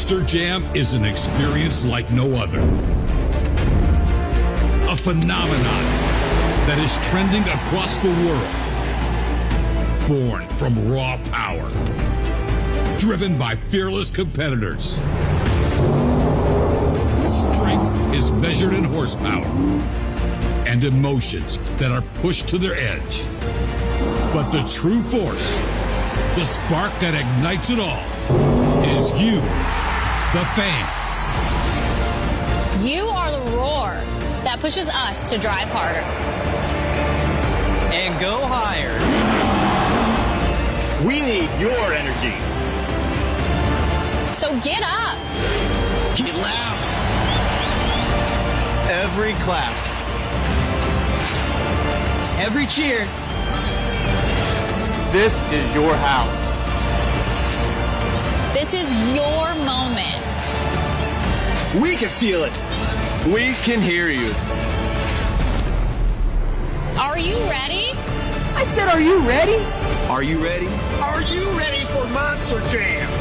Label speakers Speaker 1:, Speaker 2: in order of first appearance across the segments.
Speaker 1: Monster Jam is an experience like no other. A phenomenon that is trending across the world. Born from raw power. Driven by fearless competitors. Strength is measured in horsepower. And emotions that are pushed to their edge. But the true force, the spark that ignites it all, is you, the fans.
Speaker 2: You are the roar that pushes us to drive harder.
Speaker 3: And go higher.
Speaker 4: We need your energy.
Speaker 2: So get up.
Speaker 4: Get loud.
Speaker 3: Every clap. Every cheer.
Speaker 4: This is your house.
Speaker 2: This is your moment.
Speaker 4: We can feel it. We can hear you.
Speaker 2: Are you ready?
Speaker 3: I said, are you ready? Are you ready?
Speaker 4: Are you ready for Monster Jam?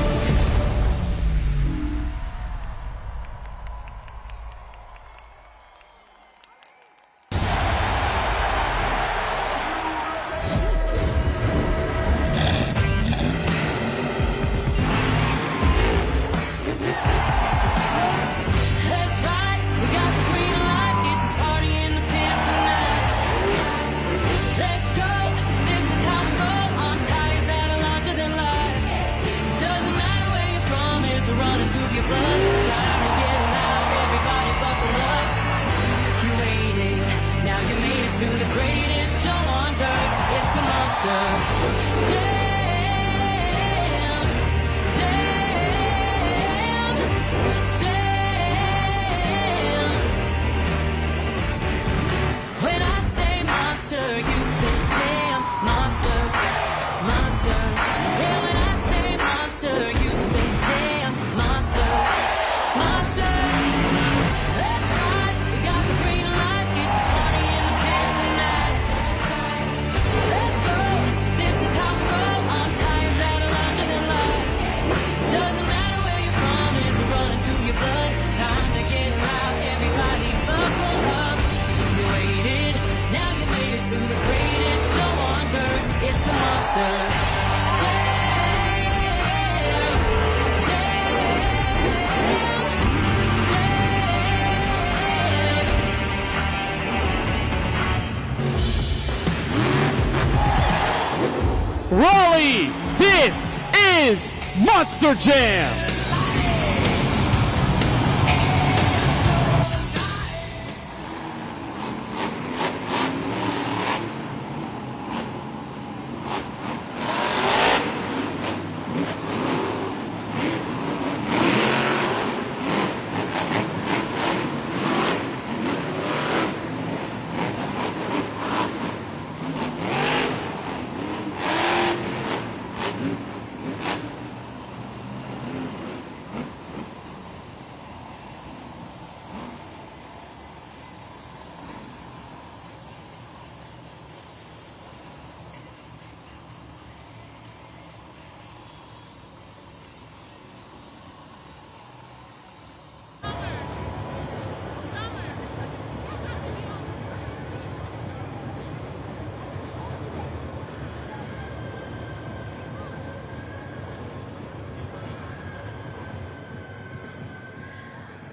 Speaker 5: Raleigh, this is Monster Jam.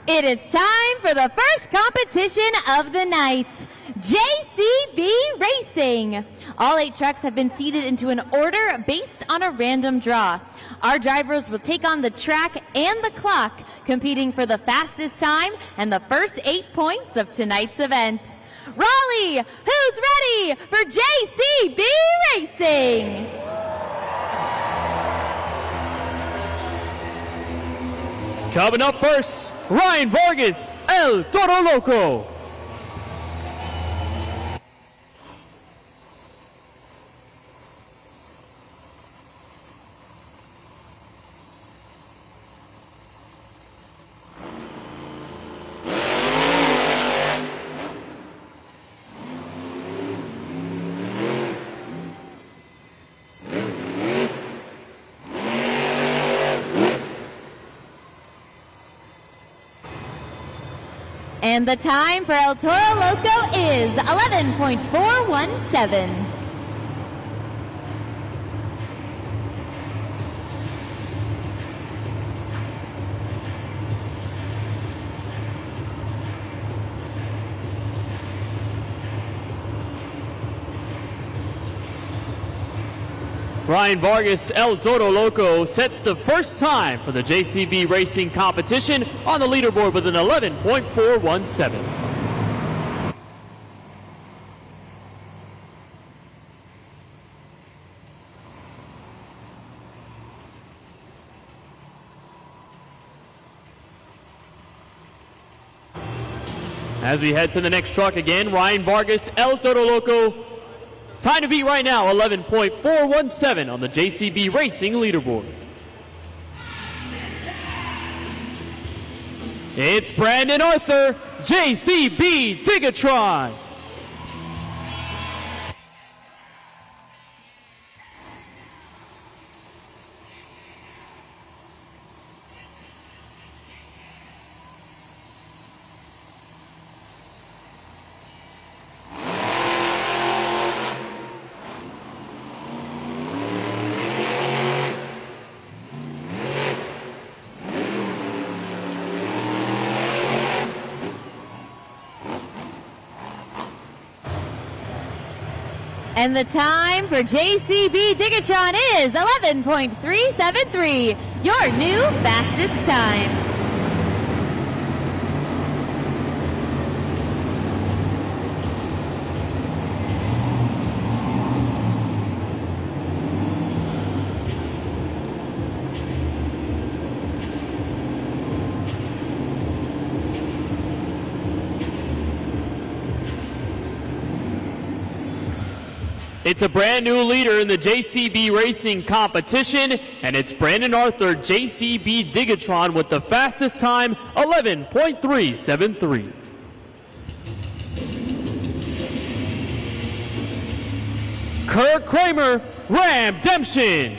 Speaker 6: It is time for the first competition of the night, JCB Racing. All 8 trucks have been seated into an order based on a random draw. Our drivers will take on the track and the clock, competing for the fastest time and the first 8 points of tonight's event. Raleigh, who's ready for JCB Racing?
Speaker 5: Coming up first, Ryan Vargas, El Toro Loco.
Speaker 6: And the time for El Toro Loco is 11.417.
Speaker 5: Ryan Vargas, El Toro Loco, sets the first time for the JCB Racing competition on the leaderboard with an 11.417. As we head to the next truck again, Ryan Vargas, El Toro Loco. Time to beat right now, 11.417 on the JCB Racing leaderboard. It's Brandon Arthur, JCB Digatron.
Speaker 6: And the time for JCB Digatron is 11.373, your new fastest time.
Speaker 5: It's a brand new leader in the JCB Racing competition, and it's Brandon Arthur, JCB Digatron, with the fastest time, 11.373. Kurt Kramer, Ram Demption.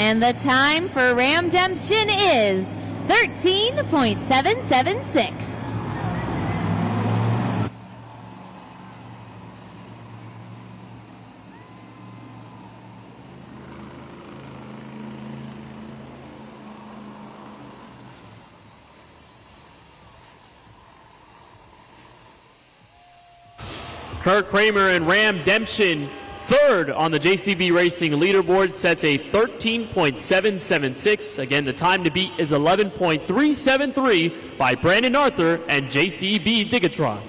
Speaker 6: And the time for Ram Demption is 13.776.
Speaker 5: Kurt Kramer and Ram Demption, third on the JCB Racing leaderboard, sets a 13.776. Again, the time to beat is 11.373 by Brandon Arthur and JCB Digatron.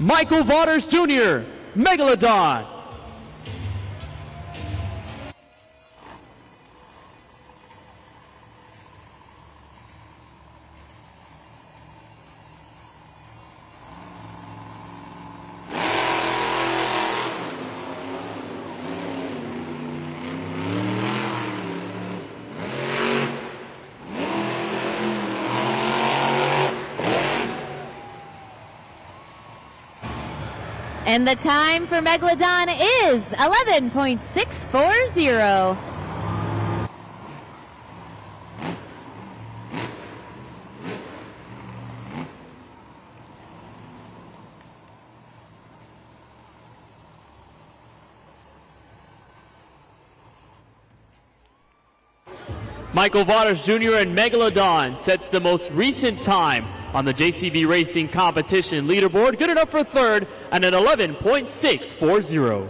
Speaker 5: Michael Waters Jr., Megalodon.
Speaker 6: And the time for Megalodon is 11.640.
Speaker 5: Michael Waters Jr. and Megalodon sets the most recent time on the JCB Racing competition leaderboard. Good enough for third and an 11.640.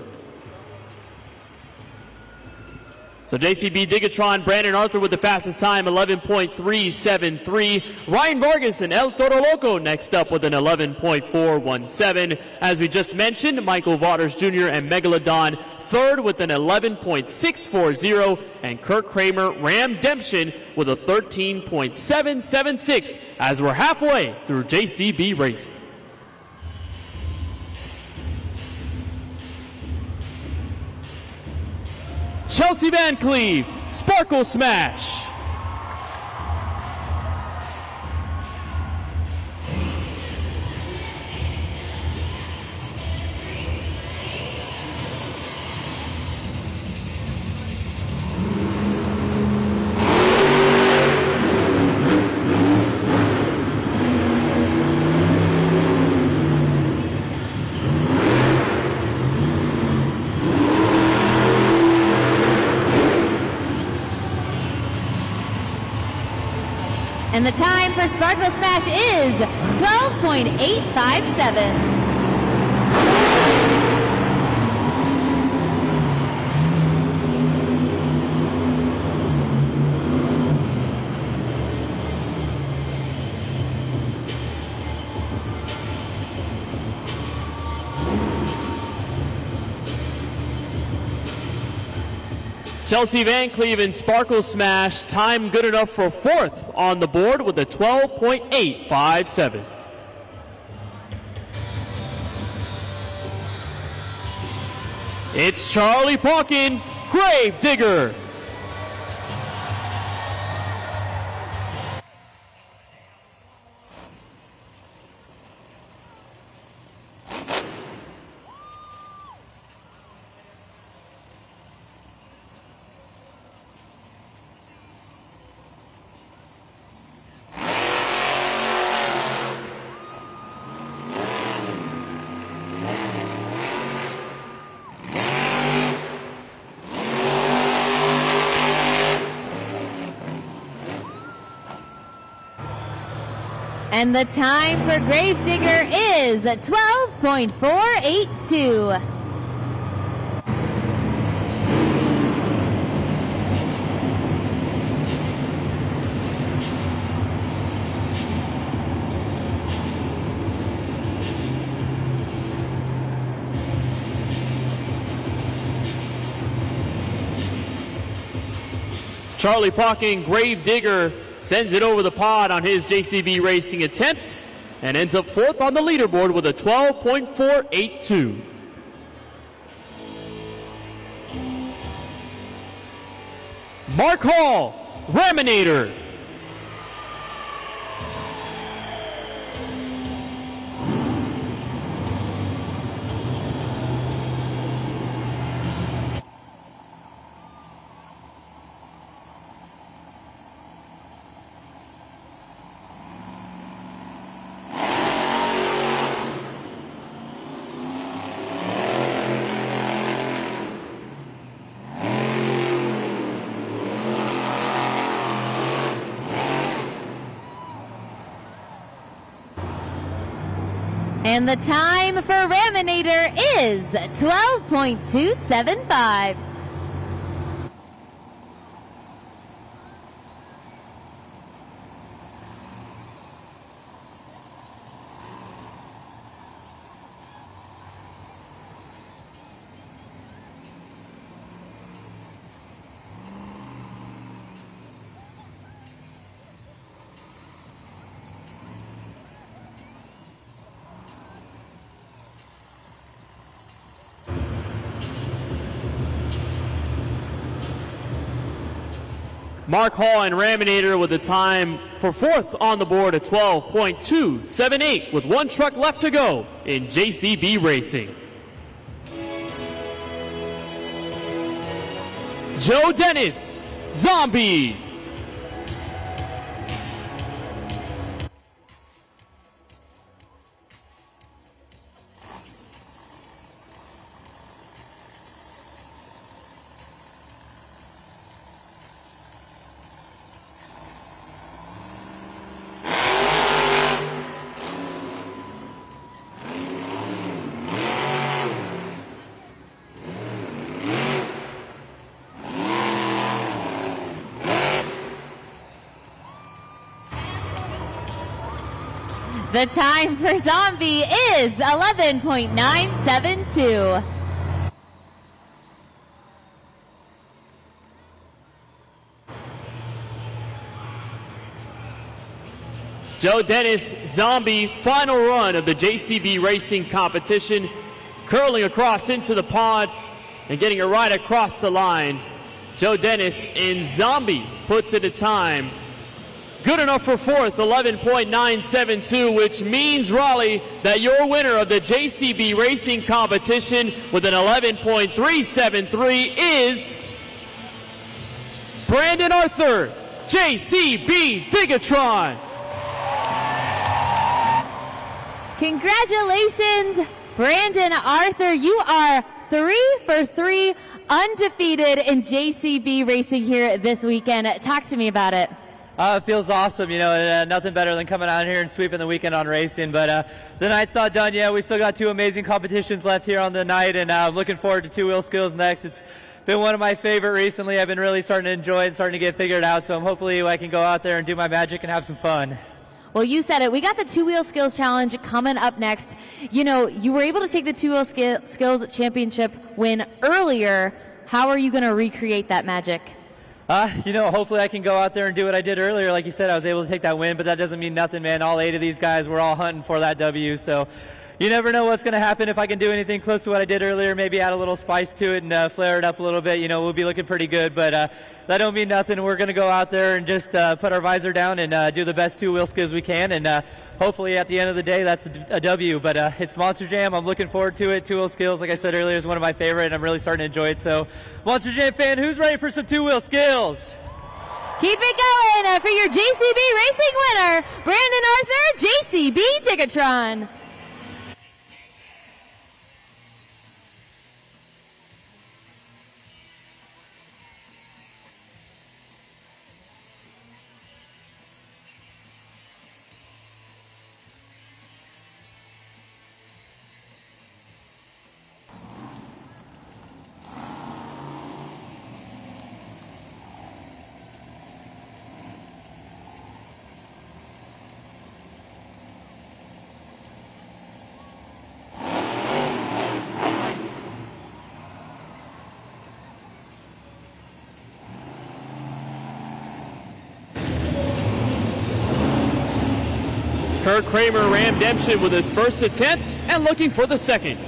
Speaker 5: So JCB Digatron, Brandon Arthur with the fastest time, 11.373. Ryan Vargas and El Toro Loco next up with an 11.417. As we just mentioned, Michael Waters Jr. and Megalodon third with an 11.640. And Kirk Kramer, Ram Demption with a 13.776 as we're halfway through JCB Racing. Chelsea Van Cleve, Sparkle Smash.
Speaker 6: And the time for Sparkle Smash is 12.857.
Speaker 5: Chelsea Van Cleve and Sparkle Smash, time good enough for fourth on the board with a 12.857. It's Charlie Pauken, Grave Digger.
Speaker 6: And the time for Gravedigger is 12.482.
Speaker 5: Charlie Pauken, Grave Digger, sends it over the pod on his JCB Racing attempt and ends up fourth on the leaderboard with a 12.482. Mark Hall, Raminator.
Speaker 6: And the time for Raminator is 12.275.
Speaker 5: Mark Hall and Raminator with the time for fourth on the board at 12.278 with one truck left to go in JCB Racing. Joe Dennis, Zombie.
Speaker 6: The time for Zombie is 11.972.
Speaker 5: Joe Dennis, Zombie, final run of the JCB Racing competition, curling across into the pond and getting it right across the line. Joe Dennis in Zombie puts it a time good enough for fourth, 11.972, which means, Raleigh, that your winner of the JCB Racing competition with an 11.373 is Brandon Arthur, JCB Digatron.
Speaker 6: Congratulations, Brandon Arthur. You are 3 for 3 undefeated in JCB Racing here this weekend. Talk to me about it.
Speaker 7: It feels awesome, you know, nothing better than coming out here and sweeping the weekend on racing. But the night's not done yet. We still got 2 amazing competitions left here on the night, and I'm looking forward to 2 wheel skills next. It's been one of my favorite recently. I've been really starting to enjoy it and starting to get figured out. So hopefully I can go out there and do my magic and have some fun.
Speaker 6: Well, you said it. We got the 2-wheel skills challenge coming up next. You know, you were able to take the 2-wheel skills championship win earlier. How are you going to recreate that magic?
Speaker 7: You know, hopefully I can go out there and do what I did earlier. Like you said, I was able to take that win, but that doesn't mean nothing, man. All 8 of these guys were all hunting for that W, so you never know what's going to happen. If I can do anything close to what I did earlier, maybe add a little spice to it and flare it up a little bit, you know, we'll be looking pretty good, but that don't mean nothing. We're going to go out there and just put our visor down and do the best 2-wheel skills we can, and hopefully at the end of the day, that's a W, but it's Monster Jam. I'm looking forward to it. 2-wheel skills, like I said earlier, is one of my favorite, and I'm really starting to enjoy it. So, Monster Jam fan, who's ready for some 2-wheel skills?
Speaker 6: Keep it going for your JCB Racing winner, Brandon Arthur, JCB Digatron.
Speaker 5: Kurt Kramer Ramdemption with his first attempt and looking for the second.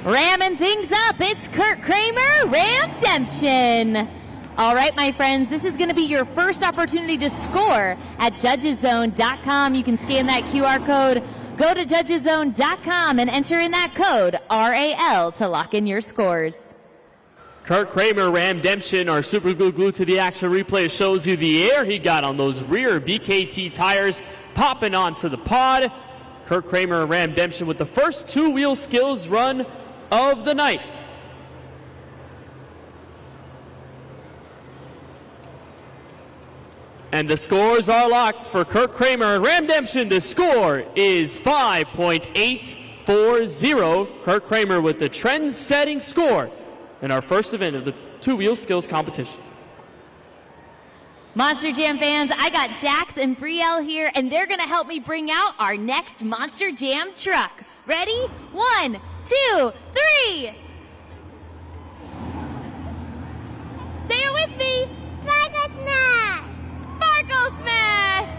Speaker 6: Ramming things up, it's Kurt Kramer Ramdemption. All right, my friends, this is going to be your first opportunity to score at judgeszone.com. You can scan that QR code. Go to judgeszone.com and enter in that code, RAL, to lock in your scores.
Speaker 5: Kurt Kramer Ramdemption, our super glue to the action replay, shows you the air he got on those rear BKT tires popping onto the pod. Kurt Kramer Ramdemption with the first 2-wheel skills run of the night. And the scores are locked for Kurt Kramer Ramdemption. The score is 5.840. Kurt Kramer with the trend-setting score in our first event of the 2-wheel skills competition.
Speaker 6: Monster Jam fans, I got Jax and Brielle here, and they're going to help me bring out our next Monster Jam truck. Ready? 1, 2, 3. Say it with me. Sparkle Smash! Sparkle Smash!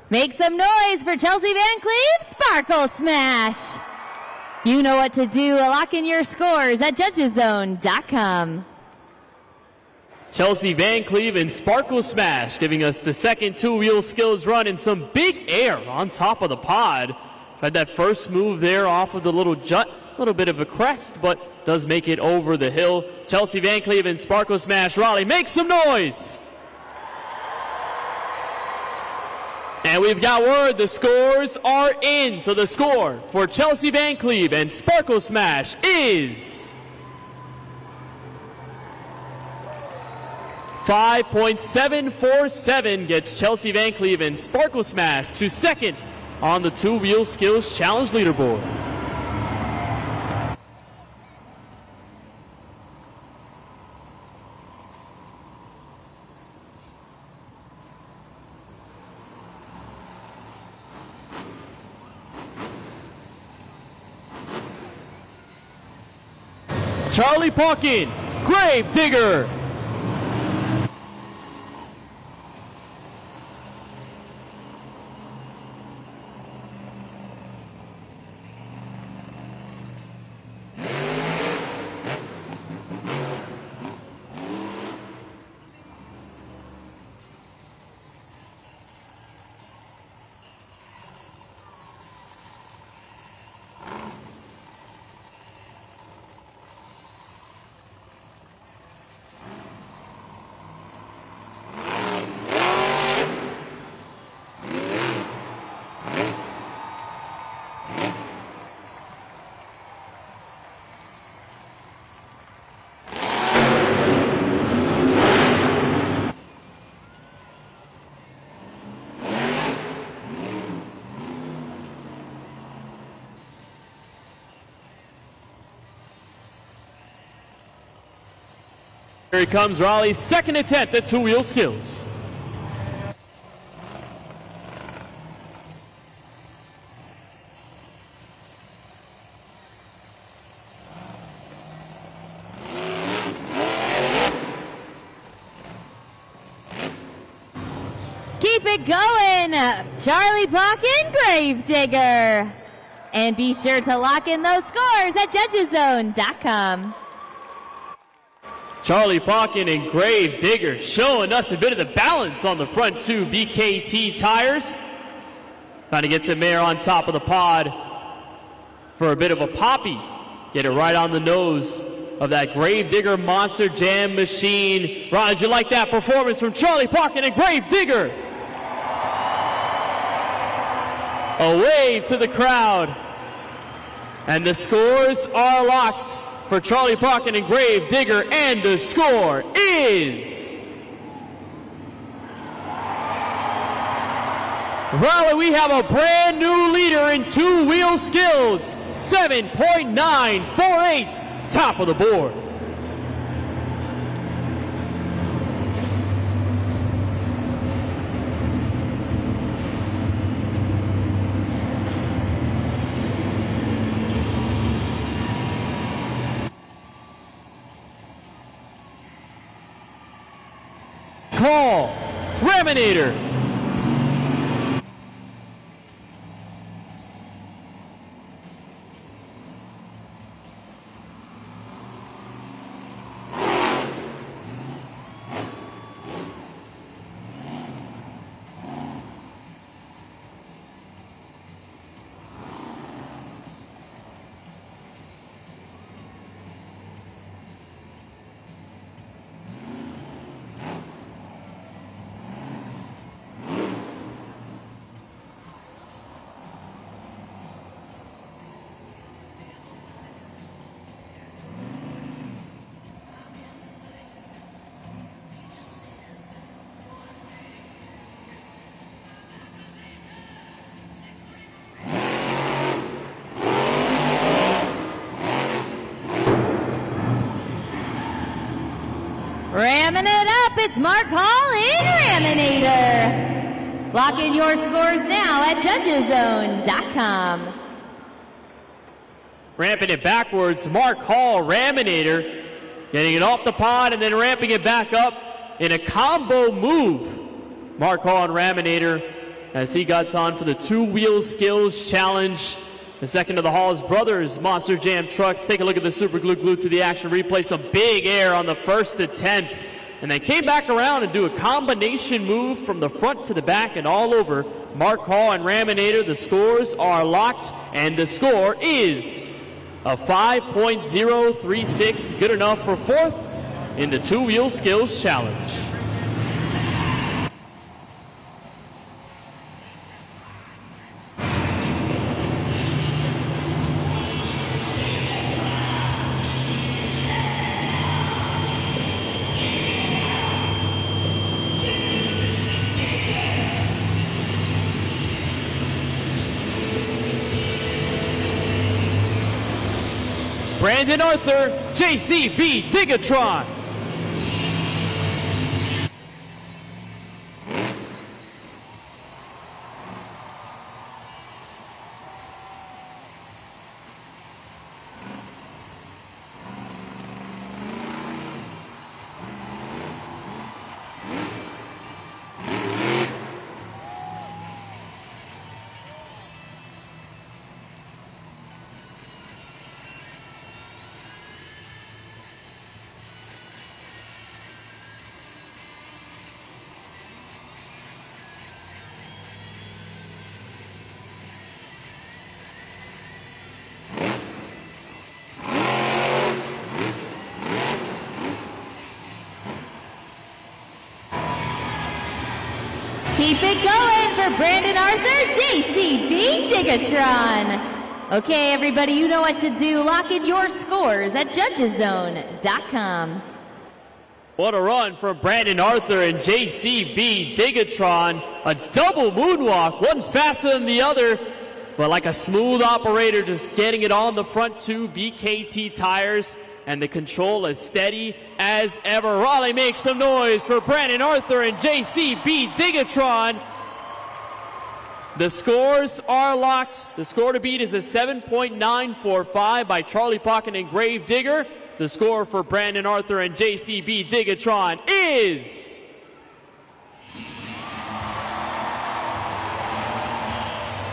Speaker 6: Make some noise for Chelsea Van Cleve, Sparkle Smash. You know what to do. Lock in your scores at judgeszone.com.
Speaker 5: Chelsea Van Cleve and Sparkle Smash giving us the second two-wheel skills run and some big air on top of the pod. Tried that first move there off of the little jut, a little bit of a crest, but does make it over the hill. Chelsea Van Cleve and Sparkle Smash. Raleigh, make some noise! And we've got word the scores are in. So the score for Chelsea Van Cleve and Sparkle Smash is 5.747 gets Chelsea Van Cleve and Sparkle Smash to second on the two-wheel skills challenge leaderboard. Charlie Paukin, Grave Digger. Here comes Raleigh's second attempt at two-wheel skills.
Speaker 6: Keep it going, Charlie Paukin, Grave Digger. And be sure to lock in those scores at judgeszone.com.
Speaker 5: Charlie Paukin and Grave Digger showing us a bit of the balance on the front two BKT tires. Trying to get some air on top of the pod for a bit of a poppy. Get it right on the nose of that Grave Digger Monster Jam machine. Ron, did you like that performance from Charlie Paukin and Grave Digger? A wave to the crowd. And the scores are locked for Charlie Paukin and Grave Digger, and the score is... Raleigh, we have a brand new leader in two-wheel skills, 7.948, top of the board. Call, Raminator.
Speaker 6: Ramming it up, it's Mark Hall in Raminator. Lock in your scores now at judgeszone.com.
Speaker 5: Ramping it backwards, Mark Hall, Raminator, getting it off the pod and then ramping it back up in a combo move. Mark Hall and Raminator as he got on for the two-wheel skills challenge. The second of the Hall's Brothers Monster Jam trucks. Take a look at the Super Glue glued to the action replay. Some big air on the first attempt. And they came back around and do a combination move from the front to the back and all over Mark Hall and Raminator. The scores are locked, and the score is a 5.036. Good enough for fourth in the two-wheel skills challenge. Brandon Arthur, JCB Digatron.
Speaker 6: Keep it going for Brandon Arthur, JCB Digatron. Okay, everybody, you know what to do. Lock in your scores at judgeszone.com.
Speaker 5: What a run from Brandon Arthur and JCB Digatron. A double moonwalk, one faster than the other, but like a smooth operator, just getting it on the front two BKT tires, and the control as steady as ever. Raleigh makes some noise for Brandon Arthur and JCB Digatron. The scores are locked. The score to beat is a 7.945 by Charlie Pocket and Grave Digger. The score for Brandon Arthur and JCB Digatron is...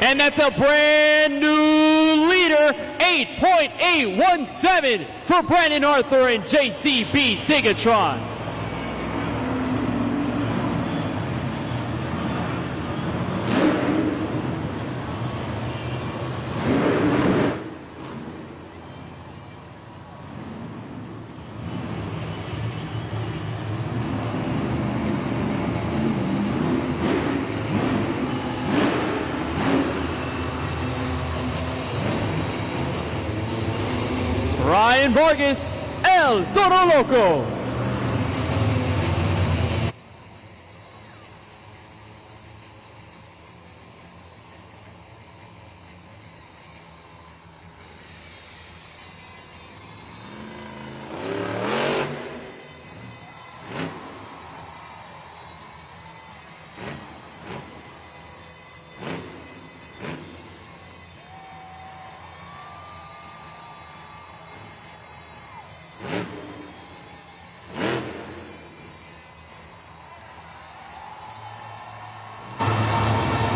Speaker 5: And that's a brand new leader, 8.817 for Brandon Arthur and JCB Digatron. Ryan Vargas, El Toro Loco.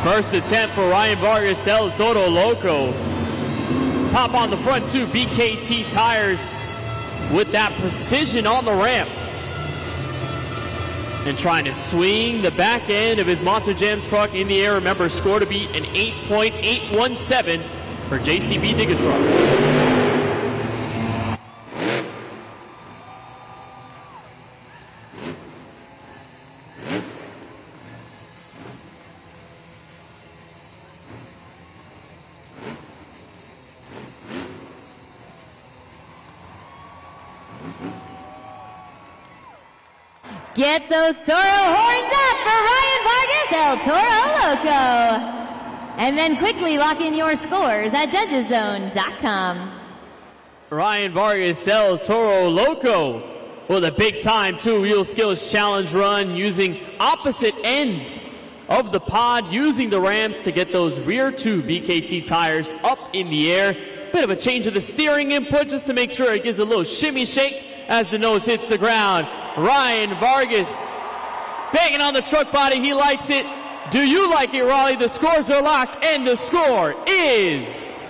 Speaker 5: First attempt for Ryan Vargas, El Toro Loco. Pop on the front two BKT tires with that precision on the ramp. And trying to swing the back end of his Monster Jam truck in the air. Remember, score to beat an 8.817 for JCB Digatron.
Speaker 6: Get those Toro horns up for Ryan Vargas, El Toro Loco. And then quickly lock in your scores at judgeszone.com.
Speaker 5: Ryan Vargas, El Toro Loco with a big-time two-wheel skills challenge run using opposite ends of the pod, using the ramps to get those rear two BKT tires up in the air. Bit of a change of the steering input just to make sure it gives a little shimmy shake as the nose hits the ground. Ryan Vargas banging on the truck body. He likes it. Do you like it, Raleigh? The scores are locked, and the score is...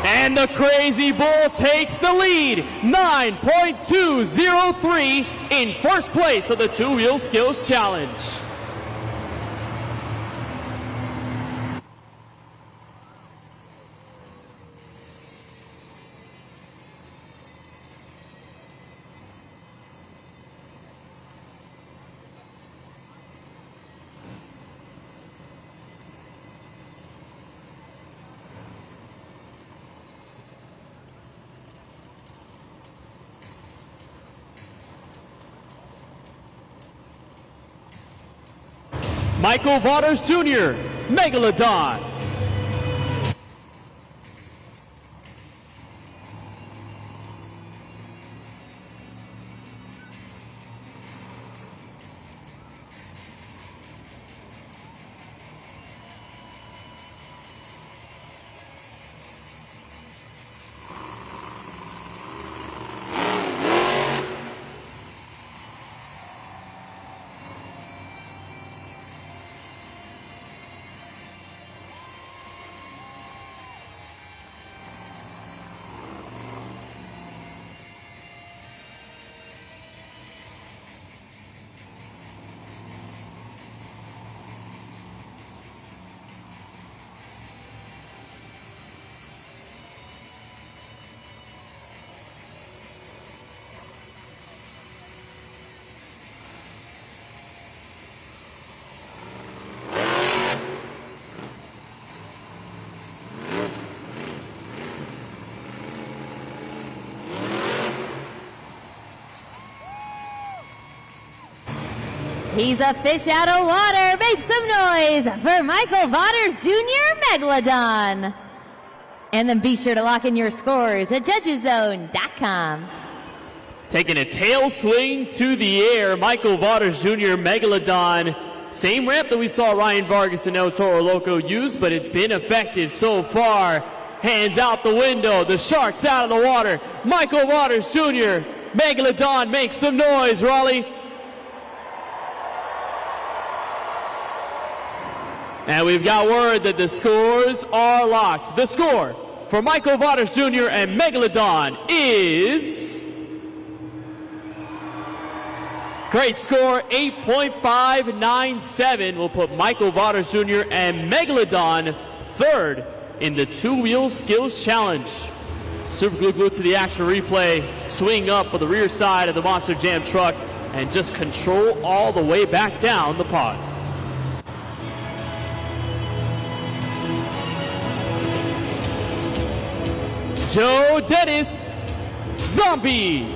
Speaker 5: And the Crazy Bull takes the lead, 9.203 in first place of the two-wheel skills challenge. Michael Waters Jr., Megalodon.
Speaker 6: He's a fish out of water. Make some noise for Michael Waters Jr. Megalodon. And then be sure to lock in your scores at judgeszone.com.
Speaker 5: Taking a tail swing to the air, Michael Waters Jr. Megalodon. Same ramp that we saw Ryan Vargas and El Toro Loco use, but it's been effective so far. Hands out the window, the shark's out of the water. Michael Waters Jr. Megalodon makes some noise, Raleigh. And we've got word that the scores are locked. The score for Michael Waters Jr. and Megalodon is... Great score, 8.597 will put Michael Waters Jr. and Megalodon third in the two-wheel skills challenge. Super glue to the action replay, swing up with the rear side of the Monster Jam truck, and just control all the way back down the pod. Joe Dennis, Zombie.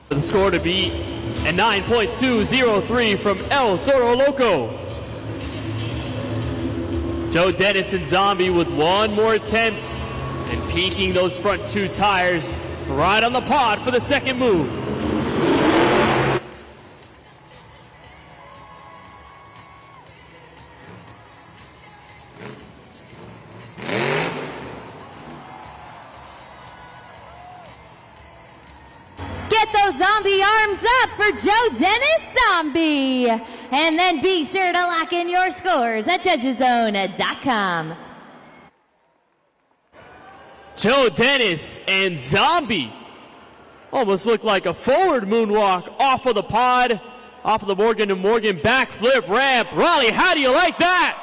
Speaker 5: The score to beat at 9.203 from El Toro Loco. Joe Dennis and Zombie with one more attempt and peaking those front two tires right on the pod for the second move.
Speaker 6: Get those zombie arms up for Joe Dennis Zombie. And then be sure to lock in your scores at judgeszone.com.
Speaker 5: Joe Dennis and Zombie almost looked like a forward moonwalk off of the pod, off of the Morgan to Morgan backflip ramp. Raleigh, how do you like that?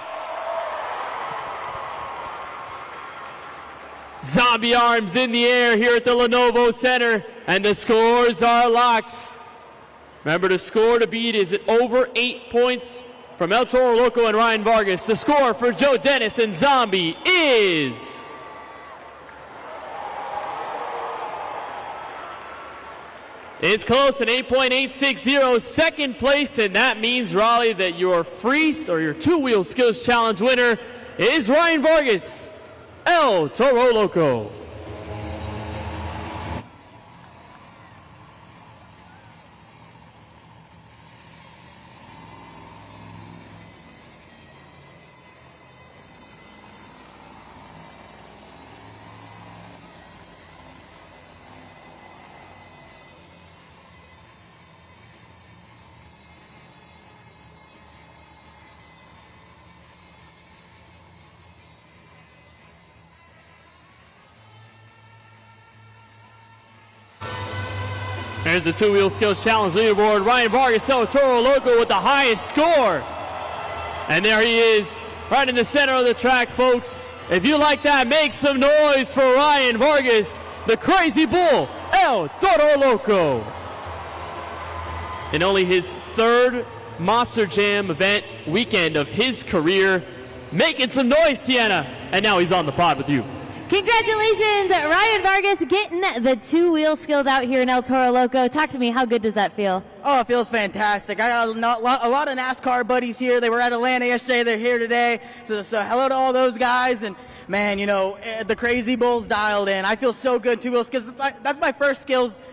Speaker 5: Zombie arms in the air here at the Lenovo Center, and the scores are locked. Remember, the score to beat is at over 8 points from El Toro Loco and Ryan Vargas. The score for Joe Dennis and Zombie is... It's close, an 8.860, second place, and that means, Raleigh, that your your two-wheel skills challenge winner is Ryan Vargas, El Toro Loco. There's the two-wheel skills challenge leaderboard. Ryan Vargas, El Toro Loco with the highest score. And there he is, right in the center of the track, folks. If you like that, make some noise for Ryan Vargas, the crazy bull, El Toro Loco. In only his third Monster Jam event weekend of his career. Making some noise, Sienna. And now he's on the pod with you.
Speaker 6: Congratulations, Ryan Vargas, getting the two-wheel skills out here in El Toro Loco. Talk to me, how good does that feel?
Speaker 8: Oh, it feels fantastic. I got a lot of NASCAR buddies here. They were at Atlanta yesterday. They're here today. So hello to all those guys. And, man, you know, the Crazy Bulls dialed in. I feel so good, two-wheels, because that's my first skills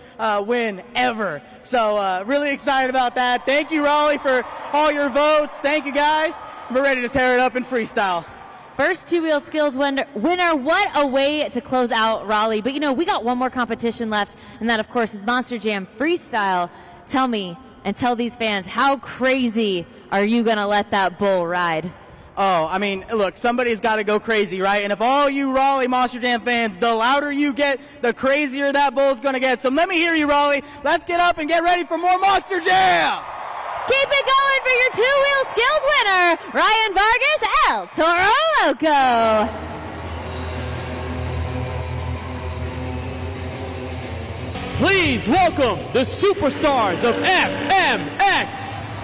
Speaker 8: win ever. So really excited about that. Thank you, Raleigh, for all your votes. Thank you, guys. We're ready to tear it up in freestyle.
Speaker 6: First two-wheel skills winner. What a way to close out Raleigh. But, you know, we got one more competition left, and that, of course, is Monster Jam Freestyle. Tell me and tell these fans, how crazy are you going to let that bull ride?
Speaker 8: Oh, I mean, look, somebody's got to go crazy, right? And if all you Raleigh Monster Jam fans, the louder you get, the crazier that bull's going to get. So let me hear you, Raleigh. Let's get up and get ready for more Monster Jam!
Speaker 6: Keep it going for your two-wheel skills winner, Ryan Vargas, El Toro Loco.
Speaker 5: Please welcome the superstars of FMX.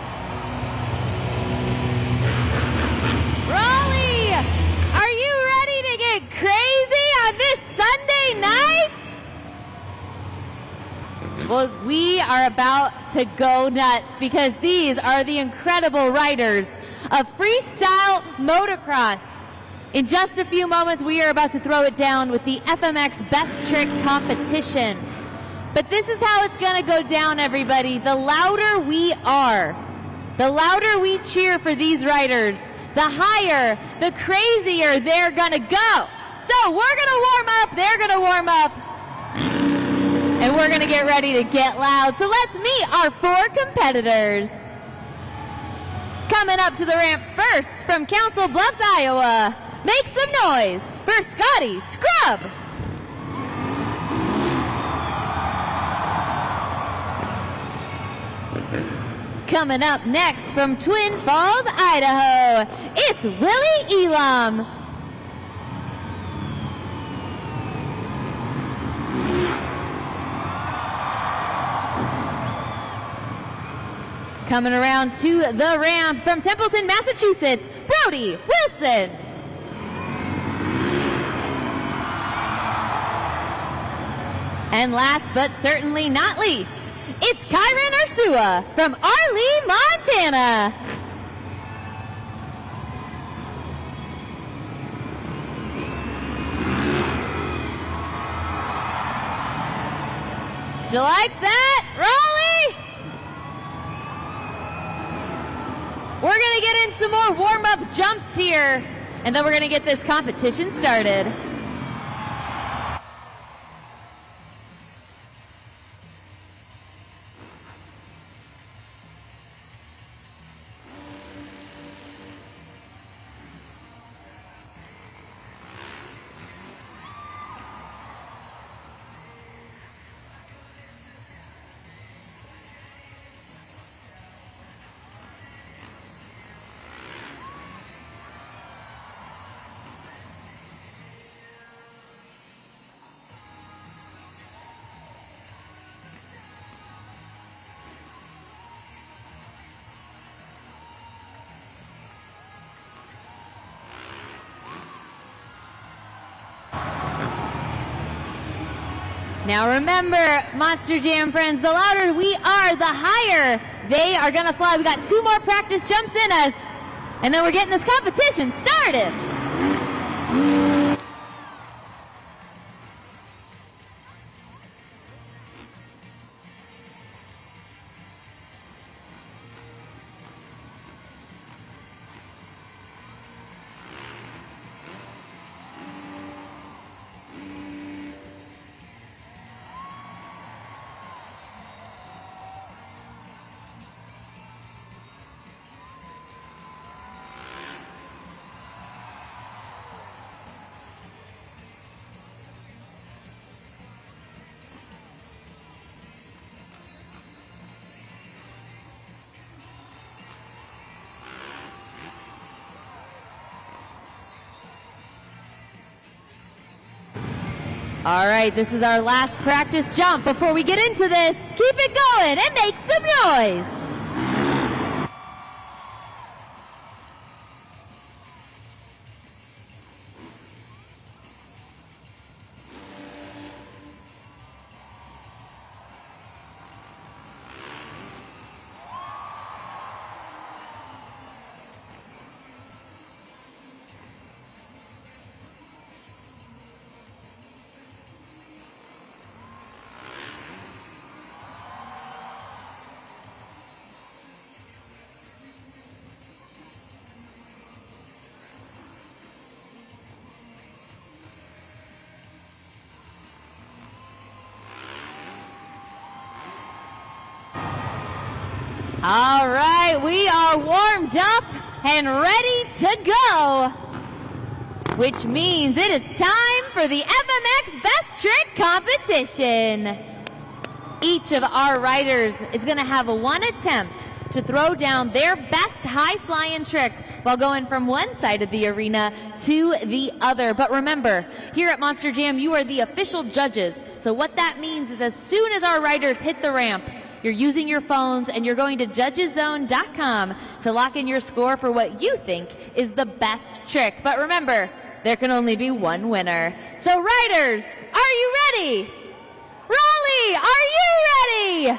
Speaker 6: Raleigh, are you ready to get crazy on this Sunday night? Well, we are about to go nuts because these are the incredible riders of Freestyle Motocross. In just a few moments, we are about to throw it down with the FMX Best Trick competition. But this is how it's going to go down, everybody. The louder we are, the louder we cheer for these riders, the higher, the crazier they're going to go. So we're going to warm up, they're going to warm up. And we're going to get ready to get loud. So let's meet our four competitors. Coming up to the ramp first from Council Bluffs, Iowa. Make some noise for Scotty Scrub. Coming up next from Twin Falls, Idaho. It's Willie Elam. Coming around to the ramp from Templeton, Massachusetts, Brody Wilson. And last but certainly not least, it's Kyron Ursua from Arlee, Montana. Did you like that, Raleigh? We're going to get in some more warm-up jumps here, and then we're going to get this competition started. Now remember, Monster Jam friends, the louder we are, the higher they are gonna fly. We got 2 more practice jumps in us, and then we're getting this competition started. All right, this is our last practice jump. Before we get into this, keep it going and make some noise. All right, we are warmed up and ready to go, which means it is time for the FMX Best Trick competition. Each of our riders is going to have 1 attempt to throw down their best high-flying trick while going from one side of the arena to the other. But remember, here at Monster Jam, you are the official judges. So what that means is as soon as our riders hit the ramp, you're using your phones and you're going to judgeszone.com to lock in your score for what you think is the best trick. But remember, there can only be one winner. So riders, are you ready? Raleigh, are you ready?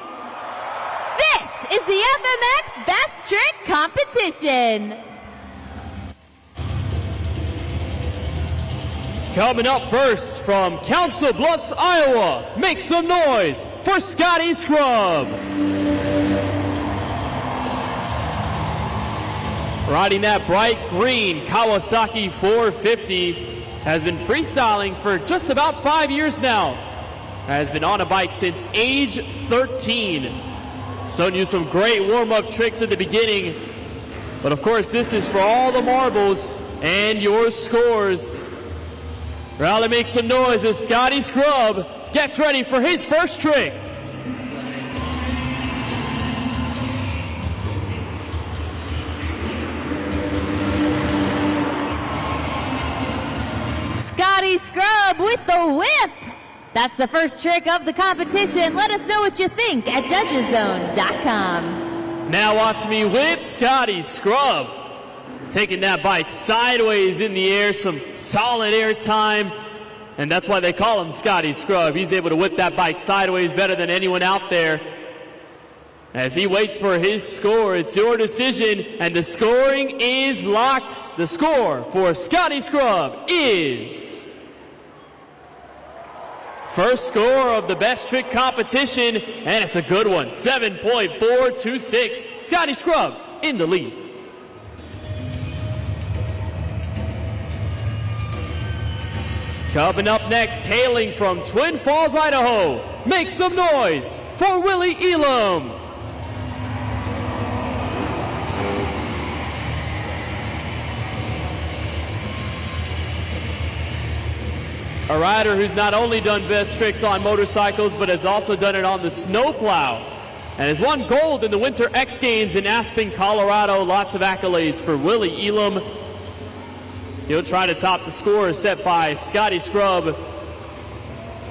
Speaker 6: This is the FMX Best Trick competition.
Speaker 5: Coming up first from Council Bluffs, Iowa, make some noise for Scotty Scrub. Riding that bright green Kawasaki 450, has been freestyling for just about 5 years now. Has been on a bike since age 13. Showing you some great warm-up tricks at the beginning. But of course, this is for all the marbles and your scores. Raleigh, make some noise as Scotty Scrub gets ready for his first trick.
Speaker 6: Scotty Scrub with the whip. That's the first trick of the competition. Let us know what you think at judgeszone.com.
Speaker 5: Now watch me whip Scotty Scrub. Taking that bike sideways in the air, some solid air time, and that's why they call him Scotty Scrub. He's able to whip that bike sideways better than anyone out there. As he waits for his score, it's your decision, and the scoring is locked. The score for Scotty Scrub is... First score of the best trick competition, and it's a good one, 7.426. Scotty Scrub in the lead. Coming up next, hailing from Twin Falls, Idaho, make some noise for Willie Elam. A rider who's not only done best tricks on motorcycles, but has also done it on the snowplow, and has won gold in the Winter X Games in Aspen, Colorado. Lots of accolades for Willie Elam. He'll try to top the score set by Scotty Scrub,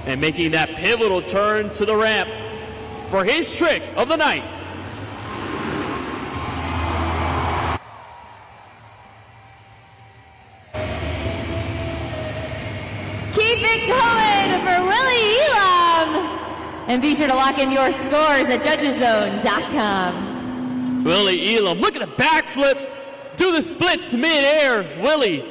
Speaker 5: and making that pivotal turn to the ramp for his trick of the night.
Speaker 6: Keep it going for Willie Elam. And be sure to lock in your scores at judgeszone.com.
Speaker 5: Willie Elam, look at a backflip, do the splits midair. Willie,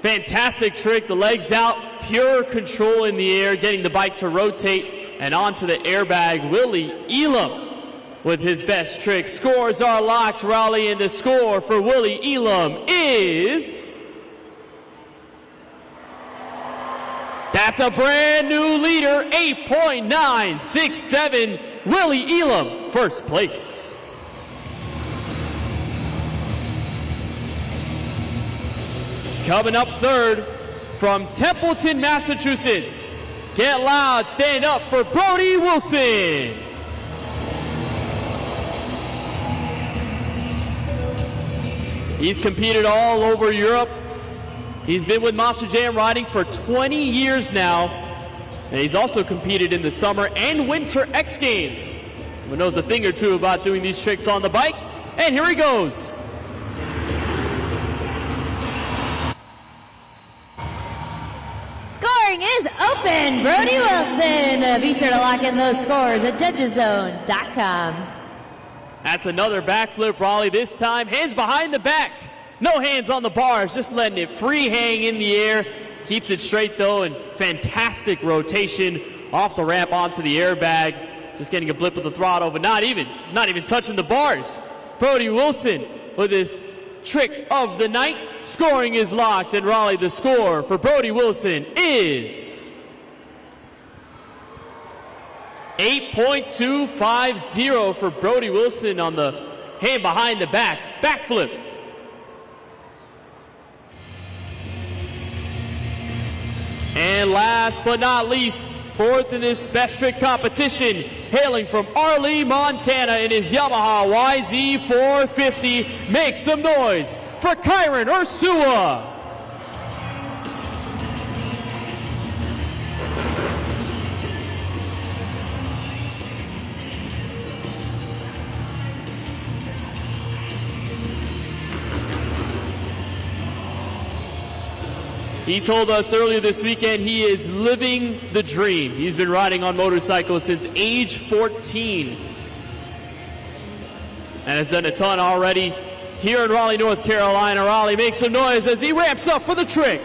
Speaker 5: fantastic trick, the legs out, pure control in the air, getting the bike to rotate and onto the airbag. Willie Elam with his best trick. Scores are locked, Raleigh, and the score for Willie Elam is... That's a brand new leader, 8.967. Willie Elam, first place. Coming up third from Templeton, Massachusetts. Get loud, stand up for Brody Wilson. He's competed all over Europe. He's been with Monster Jam riding for 20 years now. And he's also competed in the summer and winter X Games. He knows a thing or two about doing these tricks on the bike. And here he goes.
Speaker 6: Scoring is open. Brody Wilson. Be sure to lock in those scores at judgeszone.com.
Speaker 5: That's another backflip, Raleigh. This time, hands behind the back. No hands on the bars, just letting it free hang in the air. Keeps it straight, though, and fantastic rotation off the ramp onto the airbag. Just getting a blip with the throttle, but not even touching the bars. Brody Wilson with his trick of the night. Scoring is locked, and Raleigh, the score for Brody Wilson is 8.250 for Brody Wilson on the hand behind the back backflip. And last but not least, fourth in this best trick competition, hailing from Raleigh, Montana in his Yamaha YZ450. Make some noise for Kyron Ursua. He told us earlier this weekend he is living the dream. He's been riding on motorcycles since age 14 and has done a ton already here in Raleigh, North Carolina. Raleigh makes some noise as he ramps up for the trick.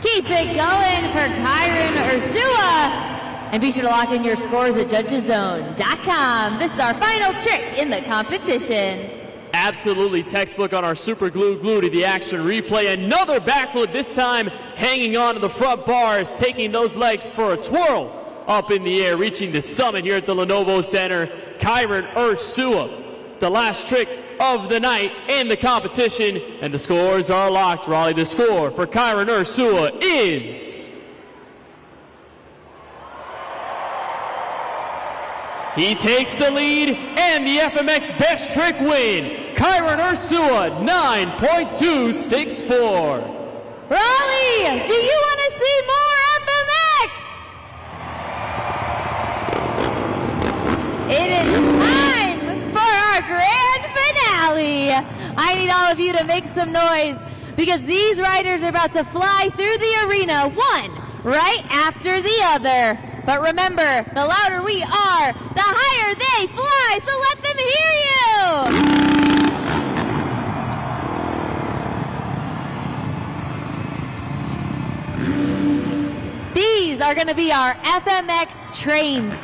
Speaker 6: Keep it going for Kyron Ursua. And be sure to lock in your scores at judgeszone.com. This is our final trick in the competition.
Speaker 5: Absolutely textbook on our super glue to the action replay. Another backflip, this time hanging on to the front bars, taking those legs for a twirl up in the air, reaching the summit here at the Lenovo Center. Kyron Ursua, the last trick of the night in the competition, and the scores are locked. Raleigh, the score for Kyron Ursua is... He takes the lead and the FMX Best Trick win. Kyron Ursua, 9.264.
Speaker 6: Raleigh, do you want to see more FMX? It is time for our grand finale. I need all of you to make some noise because these riders are about to fly through the arena, one right after the other. But remember, the louder we are, the higher they fly, so let them hear you! These are going to be our FMX trains.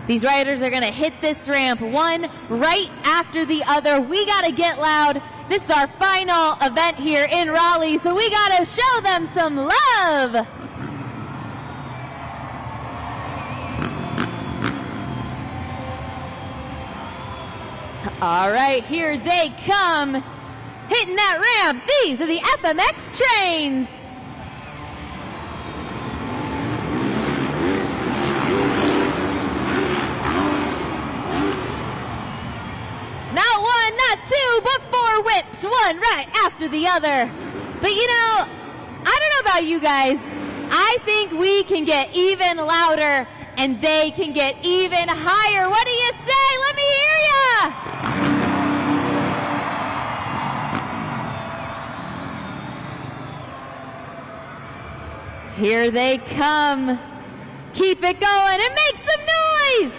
Speaker 6: These riders are going to hit this ramp one right after the other. We got to get loud. This is our final event here in Raleigh, so we got to show them some love. All right, here they come. Hitting that ramp. These are the FMX trains. Not one, not two, but four whips. One right after the other. But you know, I don't know about you guys. I think we can get even louder and they can get even higher. What do you say? Let me hear ya! Here they come. Keep it going and make some noise.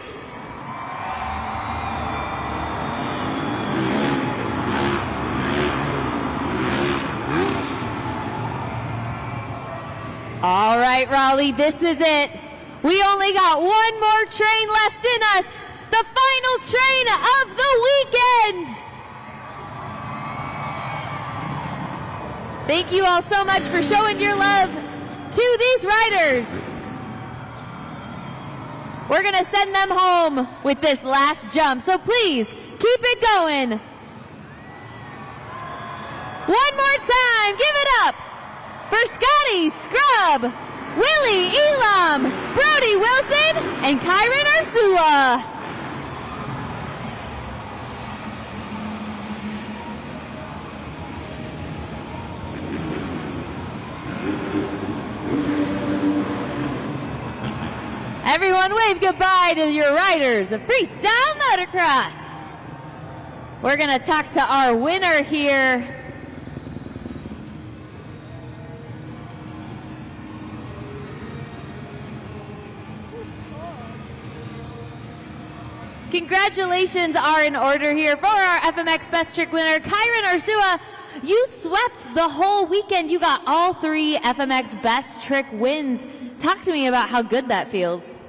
Speaker 6: All right, Raleigh, this is it. We only got one more train left in us. The final train of the weekend. Thank you all so much for showing your love to these riders. We're going to send them home with this last jump, so please keep it going. One more time, give it up for Scotty Scrub, Willie Elam, Brody Wilson, and Kyron Ursula. Everyone wave goodbye to your riders of Freestyle Motocross. We're going to talk to our winner here. Congratulations are in order here for our FMX Best Trick winner, Kyron Ursula. You swept the whole weekend. You got all 3 FMX Best Trick wins. Talk to me about how good that feels.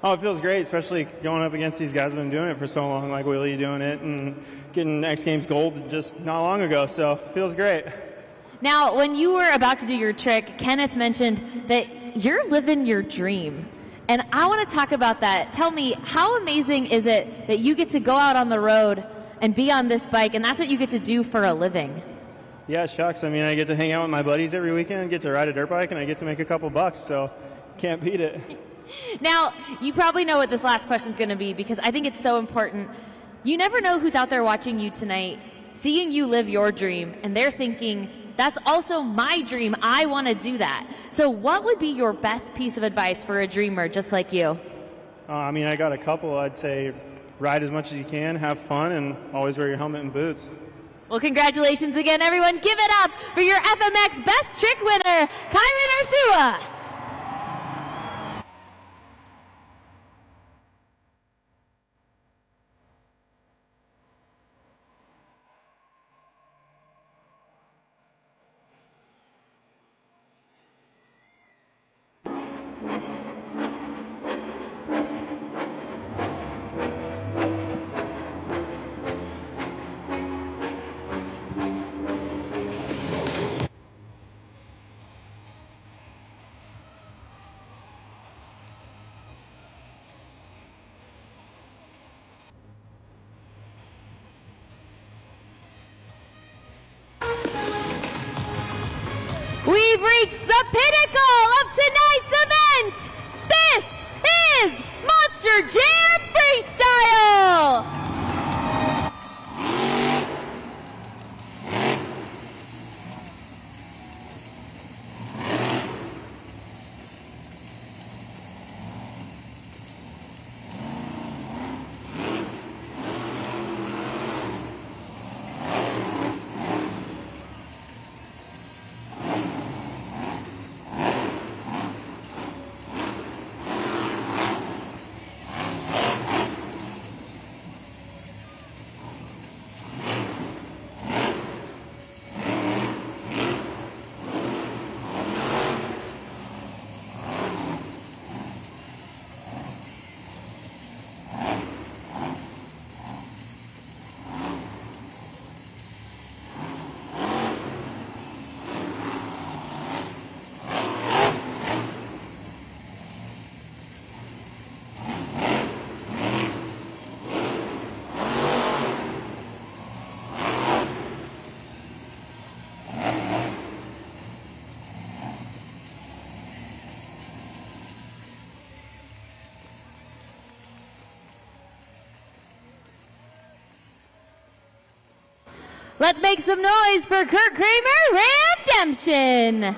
Speaker 9: Oh, it feels great, especially going up against these guys who've been doing it for so long, like Willie doing it and getting X Games gold just not long ago, so it feels great.
Speaker 6: Now, when you were about to do your trick, Kenneth mentioned that you're living your dream. And I want to talk about that. Tell me, how amazing is it that you get to go out on the road and be on this bike, and that's what you get to do for a living?
Speaker 9: Yeah, shucks. I mean, I get to hang out with my buddies every weekend, get to ride a dirt bike, and I get to make a couple bucks, so can't beat it.
Speaker 6: Now, you probably know what this last question is going to be because I think it's so important. You never know who's out there watching you tonight, seeing you live your dream, and they're thinking, that's also my dream. I want to do that. So what would be your best piece of advice for a dreamer just like you?
Speaker 9: I mean, I got a couple. I'd say ride as much as you can, have fun, and always wear your helmet and boots.
Speaker 6: Well, congratulations again, everyone. Give it up for your FMX Best Trick winner, Kyron Ursula. We've reached the pinnacle of tonight's event. This is Monster Jam Freestyle. Let's make some noise for Kurt Kramer, Redemption.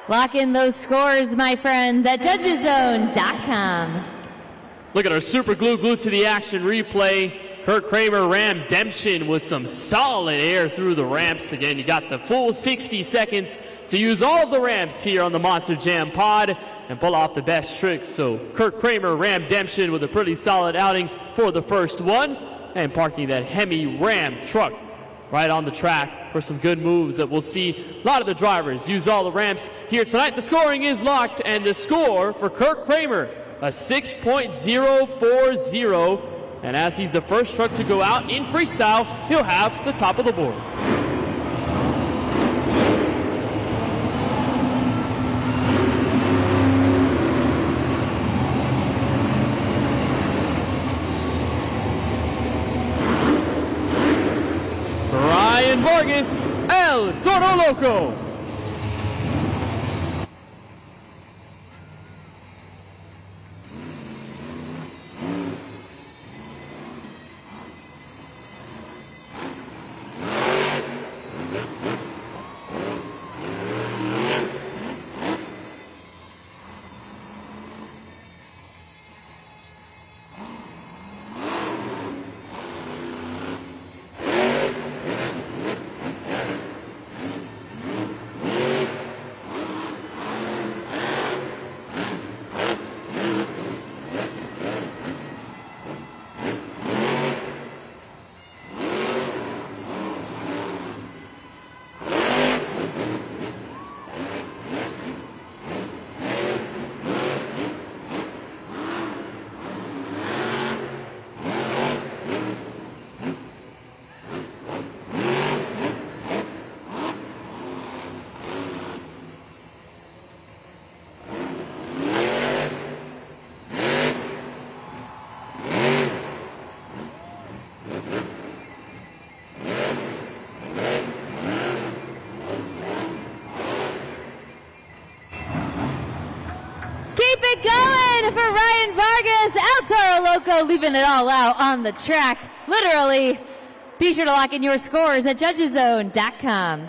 Speaker 6: Lock in those scores, my friends, at judgeszone.com.
Speaker 5: Look at our super glue glued to the action replay. Kurt Kramer Ramdemption with some solid air through the ramps. Again, you got the full 60 seconds to use all of the ramps here on the Monster Jam pod and pull off the best tricks. So Kurt Kramer Ramdemption with a pretty solid outing for the first one, and parking that Hemi Ram truck right on the track for some good moves that we'll see a lot of the drivers use all the ramps here tonight. The scoring is locked, and the score for Kurt Kramer, a 6.040, and as he's the first truck to go out in freestyle, he'll have the top of the board. Ryan Vargas, El Toro Loco.
Speaker 6: For Ryan Vargas, El Toro Loco leaving it all out on the track, literally. Be sure to lock in your scores at judgeszone.com.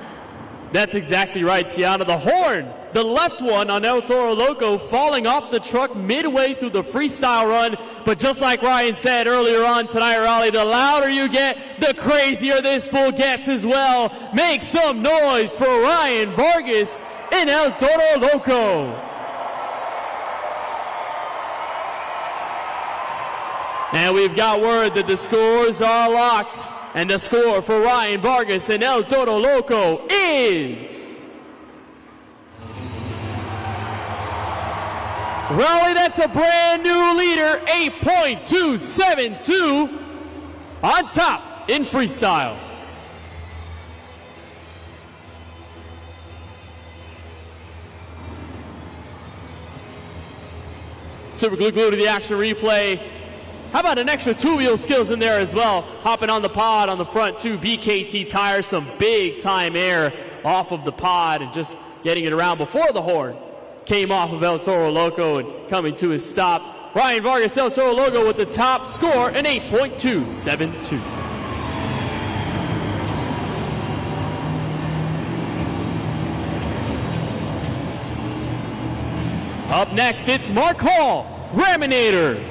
Speaker 5: That's exactly right, Tiana. The horn, the left one on El Toro Loco, falling off the truck midway through the freestyle run. But just like Ryan said earlier on tonight, Raleigh, the louder you get, the crazier this bull gets as well. Make some noise for Ryan Vargas and El Toro Loco. And we've got word that the scores are locked. And the score for Ryan Vargas and El Toro Loco is... Raleigh, that's a brand new leader, 8.272 on top in freestyle. Super glue to the action replay. How about an extra two-wheel skills in there as well? Hopping on the pod on the front two BKT tires, some big-time air off of the pod and just getting it around before the horn came off of El Toro Loco and coming to his stop. Ryan Vargas, El Toro Loco with the top score, an 8.272. Up next, it's Mark Hall, Raminator.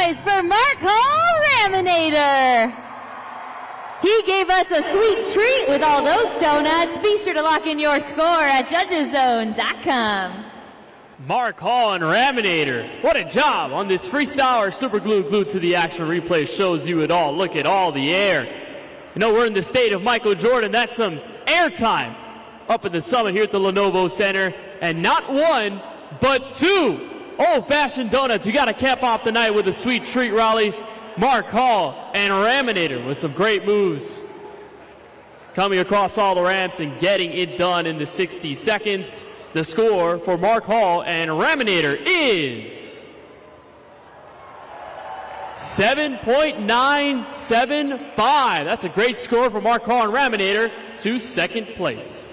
Speaker 6: noise for Mark Hall Raminator. He gave us a sweet treat with all those donuts. Be sure to lock in your score at judgeszone.com.
Speaker 5: Mark Hall and Raminator, what a job on this freestyle or super glued to the action replay shows you it all. Look at all the air. You know, we're in the state of Michael Jordan. That's some air time up at the summit here at the Lenovo Center. And not one, but two old-fashioned donuts. You got to cap off the night with a sweet treat, Raleigh. Mark Hall and Raminator with some great moves. Coming across all the ramps and getting it done in the 60 seconds. The score for Mark Hall and Raminator is 7.975. That's a great score for Mark Hall and Raminator to second place.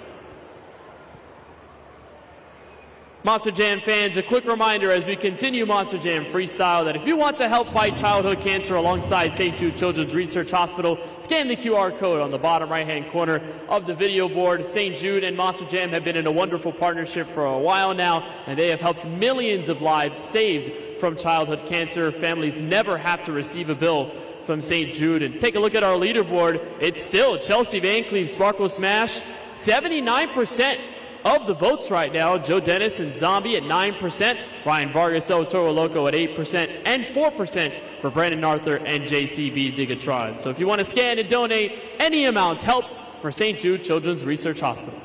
Speaker 5: Monster Jam fans, a quick reminder as we continue Monster Jam Freestyle that if you want to help fight childhood cancer alongside St. Jude Children's Research Hospital, scan the QR code on the bottom right-hand corner of the video board. St. Jude and Monster Jam have been in a wonderful partnership for a while now, and they have helped millions of lives saved from childhood cancer. Families never have to receive a bill from St. Jude. And take a look at our leaderboard. It's still Chelsea Van Cleve, Sparkle Smash, 79% of the votes right now. Joe Dennis and Zombie at 9%, Ryan Vargas, Toro Loco at 8%, and 4% for Brandon Arthur and JCB Digatron. So if you want to scan and donate, any amount helps for St. Jude Children's Research Hospital.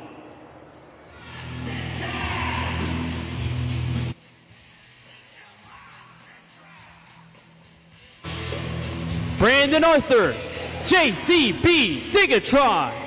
Speaker 5: Brandon Arthur, JCB Digatron.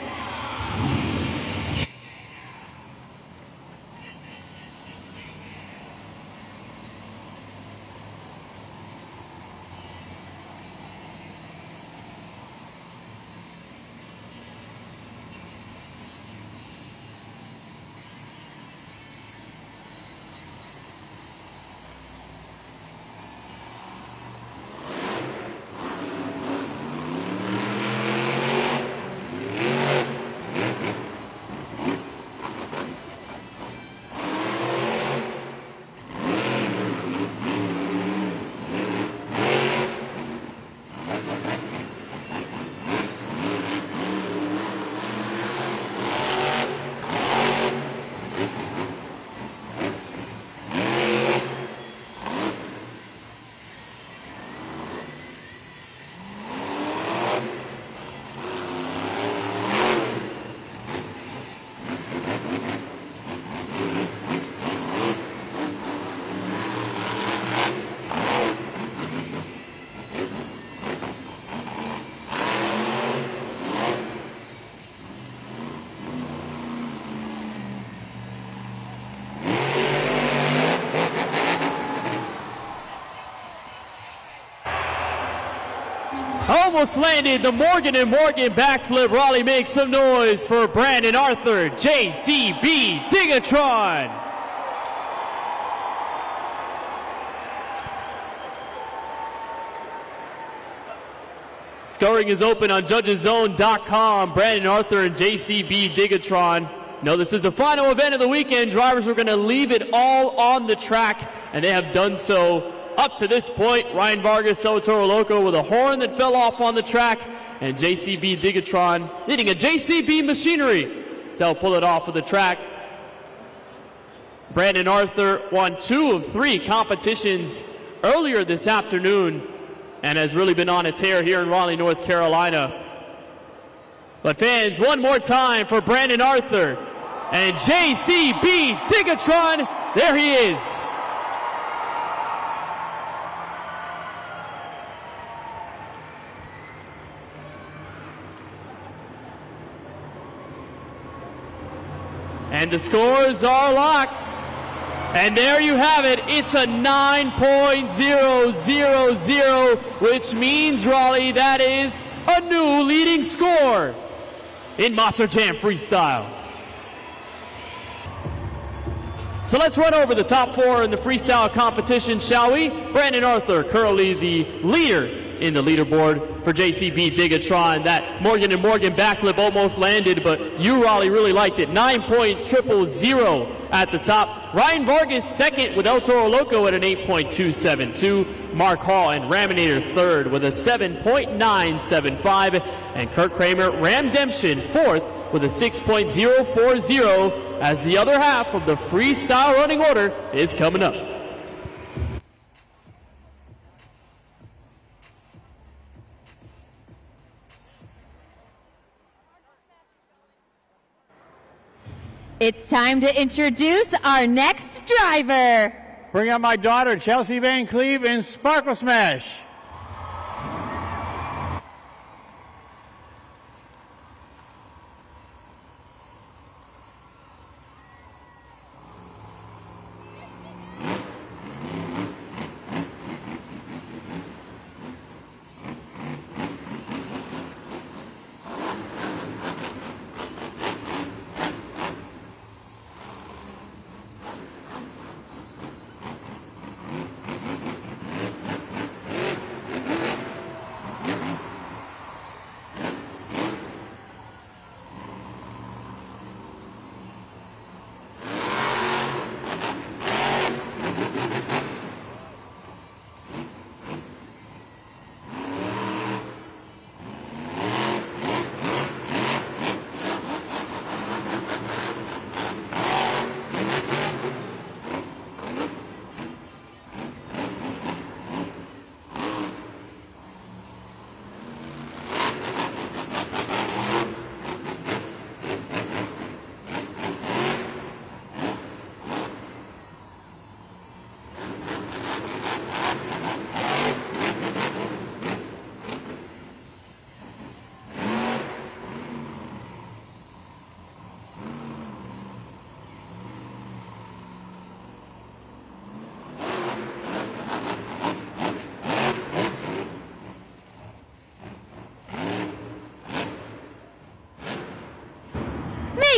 Speaker 5: Almost landed the Morgan & Morgan backflip. Raleigh makes some noise for Brandon Arthur, JCB Digatron. Scoring is open on judgeszone.com. Brandon Arthur and JCB Digatron. No, this is the final event of the weekend. Drivers are going to leave it all on the track, and they have done so up to this point. Ryan Vargas, Toro Loco with a horn that fell off on the track, and JCB Digatron needing a JCB machinery to help pull it off of the track. Brandon Arthur won 2 of 3 competitions earlier this afternoon and has really been on a tear here in Raleigh, North Carolina. But fans, one more time for Brandon Arthur and JCB Digatron. There he is. And the scores are locked. And there you have it. It's a 9.000, which means, Raleigh, that is a new leading score in Monster Jam Freestyle. So let's run over the top 4 in the freestyle competition, shall we? Brandon Arthur, currently the leader in the leaderboard. For JCB Digatron, that Morgan & Morgan backflip almost landed, but you, Raleigh, really liked it. 9.000 at the top. Ryan Vargas second with El Toro Loco at an 8.272. Mark Hall and Raminator third with a 7.975. And Kurt Kramer, Ramdemption fourth with a 6.040 as the other half of the freestyle running order is coming up.
Speaker 6: It's time to introduce our next driver.
Speaker 10: Bring out my daughter, Chelsea Van Cleve in Sparkle Smash.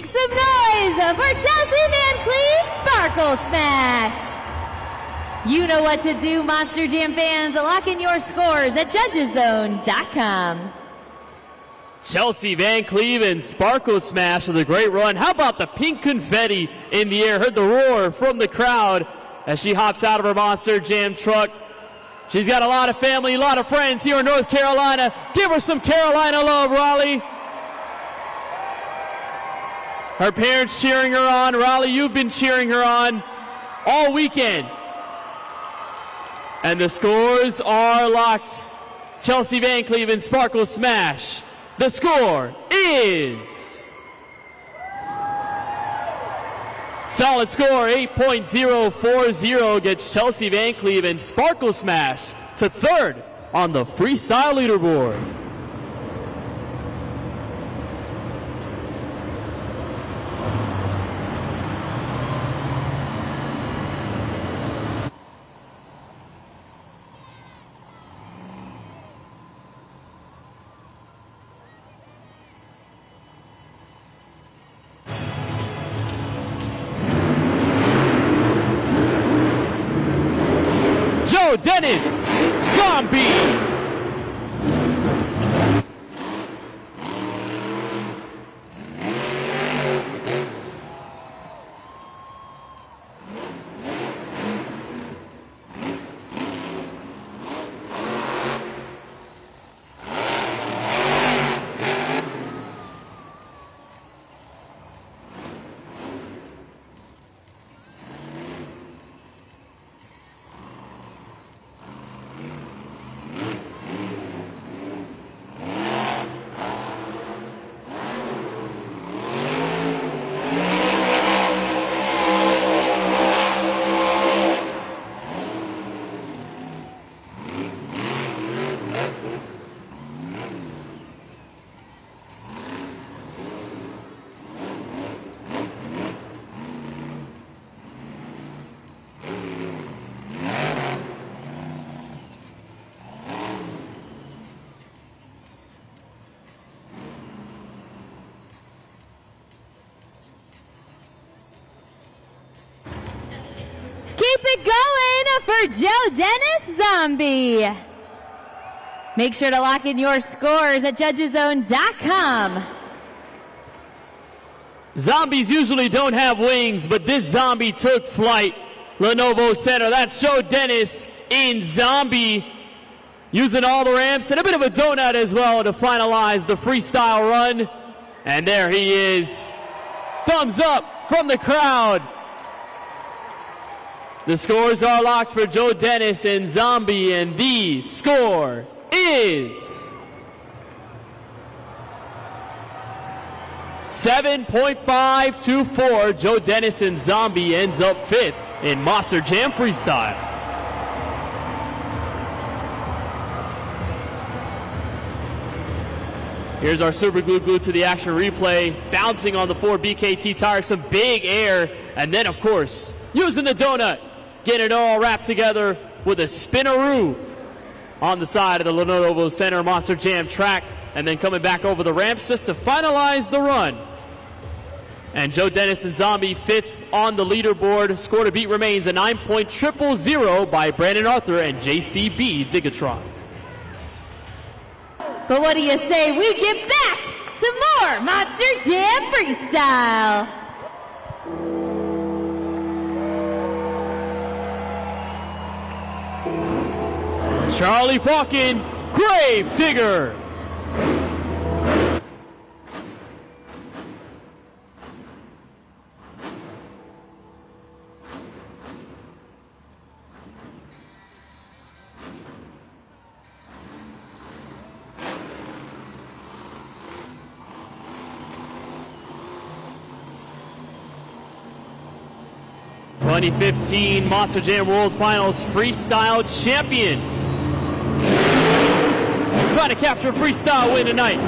Speaker 6: Make some noise for Chelsea Van Cleve Sparkle Smash. You know what to do, Monster Jam fans. Lock in your scores at judgeszone.com.
Speaker 5: Chelsea Van Cleve and Sparkle Smash with a great run. How about the pink confetti in the air? Heard the roar from the crowd as she hops out of her Monster Jam truck. She's got a lot of family, a lot of friends here in North Carolina. Give her some Carolina love, Raleigh. Her parents cheering her on. Raleigh, you've been cheering her on all weekend. And the scores are locked. Chelsea Van Cleve and Sparkle Smash. The score is solid score 8.040 gets Chelsea Van Cleve and Sparkle Smash to third on the freestyle leaderboard. Dennis Zombie.
Speaker 6: Keep it going for Joe Dennis Zombie. Make sure to lock in your scores at judgeszone.com.
Speaker 5: Zombies usually don't have wings, but this zombie took flight. Lenovo Center, that's Joe Dennis in Zombie, using all the ramps and a bit of a donut as well to finalize the freestyle run. And there he is. Thumbs up from the crowd. The scores are locked for Joe Dennis in Zombie, and the score is 7.524. Joe Dennis in Zombie ends up 5th in Monster Jam Freestyle. Here's our Super Glue Glue to the action replay, bouncing on the 4 BKT tires, some big air, and then of course, using the donut, getting it all wrapped together with a spinaroo on the side of the Lenovo Center Monster Jam track, and then coming back over the ramps just to finalize the run. And Joe Dennis and Zombie 5th on the leaderboard. Score to beat remains a 9.000 by Brandon Arthur and JCB Digatron.
Speaker 6: But what do you say we get back to more Monster Jam Freestyle?
Speaker 5: Charlie Pauken, Grave Digger. '15 Monster Jam World Finals Freestyle Champion. Trying to capture a freestyle win tonight.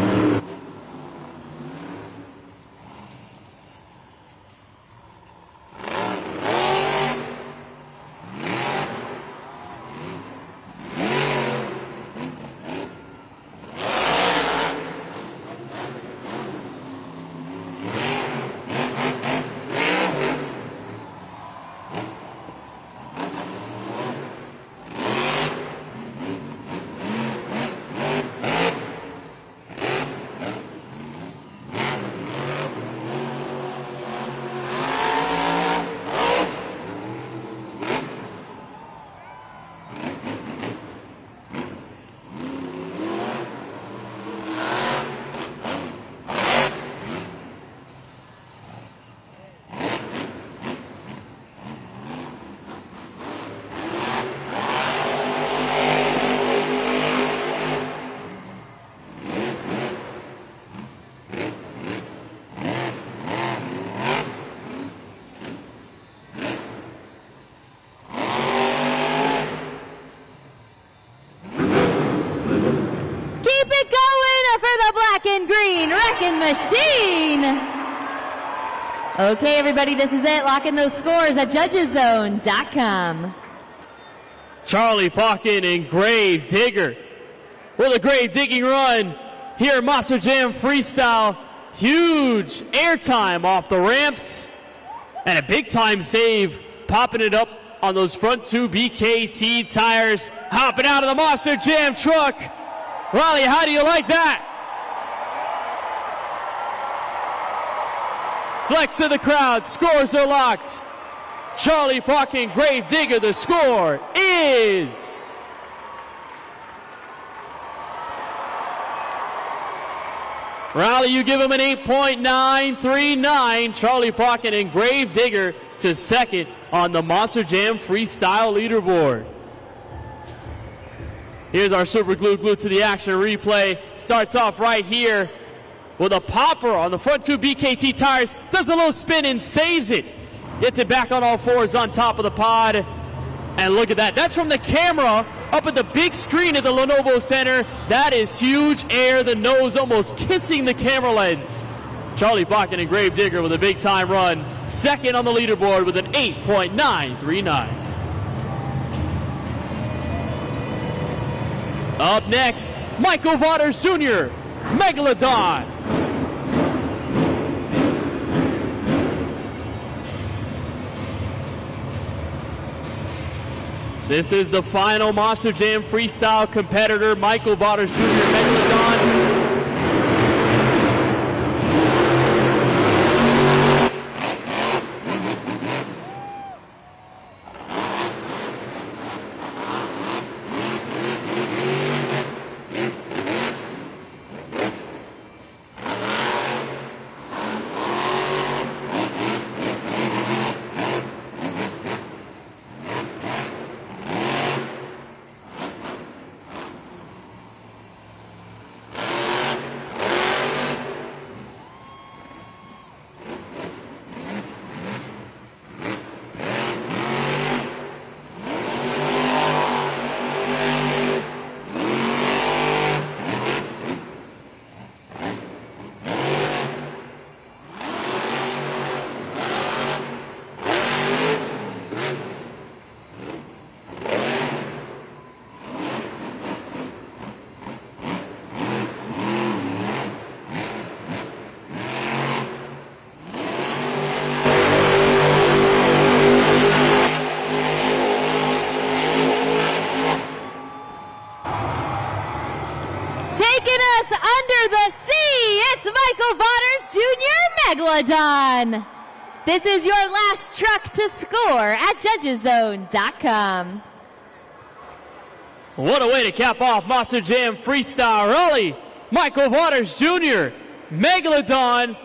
Speaker 6: and green wrecking machine. Okay, everybody, this is it. Lock in those scores at judgeszone.com.
Speaker 5: Charlie Pauken and Grave Digger with a grave digging run here at Monster Jam Freestyle. Huge airtime off the ramps and a big time save, popping it up on those front two BKT tires, hopping out of the Monster Jam truck. Raleigh, how do you like that? Flex to the crowd, scores are locked. Charlie Pauken, Grave Digger, the score is Raleigh, you give him an 8.939. Charlie Pauken and Grave Digger to second on the Monster Jam Freestyle leaderboard. Here's our Super Glue Glue to the action replay. Starts off right here with a popper on the front two BKT tires. Does a little spin and saves it. Gets it back on all fours on top of the pod. And look at that. That's from the camera up at the big screen at the Lenovo Center. That is huge air. The nose almost kissing the camera lens. Charlie Pauken and Grave Digger with a big time run. Second on the leaderboard with an 8.939. Up next, Michael Waters Jr., Megalodon. This is the final Monster Jam Freestyle competitor, Michael Waters Jr. Megalodon.
Speaker 6: Megalodon. This is your last truck to score at judgeszone.com.
Speaker 5: What a way to cap off Monster Jam Freestyle Raleigh. Michael Waters Jr., Megalodon,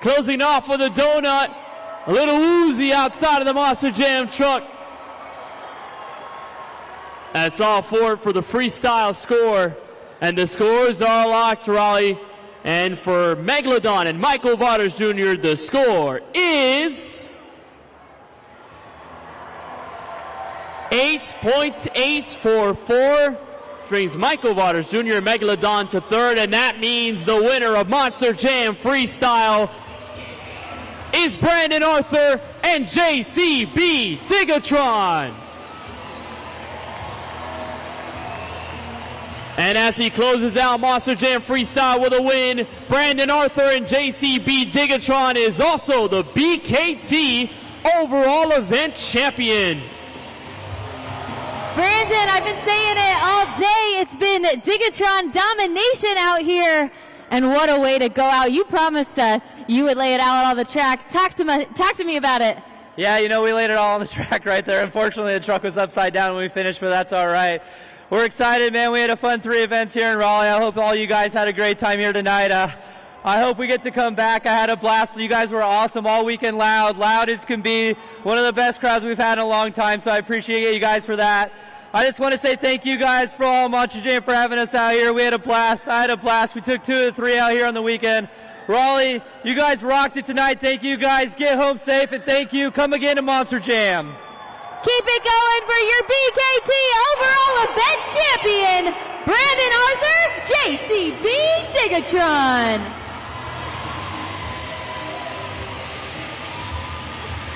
Speaker 5: closing off with a donut. A little woozy outside of the Monster Jam truck. That's all for the freestyle score. And the scores are locked, Raleigh. And for Megalodon and Michael Waters Jr., the score is 8.844. Brings Michael Waters Jr. and Megalodon to third, and that means the winner of Monster Jam Freestyle is Brandon Arthur and JCB Digatron. And as he closes out Monster Jam Freestyle with a win, Brandon Arthur and JCB Digatron is also the BKT overall event champion.
Speaker 6: Brandon, I've been saying it all day. It's been Digatron domination out here. And what a way to go out. You promised us you would lay it out on the track. Talk to me about it.
Speaker 7: Yeah, you know, we laid it all on the track right there. Unfortunately, the truck was upside down when we finished, but that's all right. We're excited, man. We had a fun 3 events here in Raleigh. I hope all you guys had a great time here tonight. I hope we get to come back. I had a blast. You guys were awesome all weekend. Loud as can be. One of the best crowds we've had in a long time, so I appreciate you guys for that. I just want to say thank you guys for all Monster Jam for having us out here. We had a blast. I had a blast. We took 2 of the 3 out here on the weekend. Raleigh, you guys rocked it tonight. Thank you guys. Get home safe, and thank you. Come again to Monster Jam.
Speaker 6: Keep it going for your BKT overall event champion, Brandon Arthur, JCB Digatron.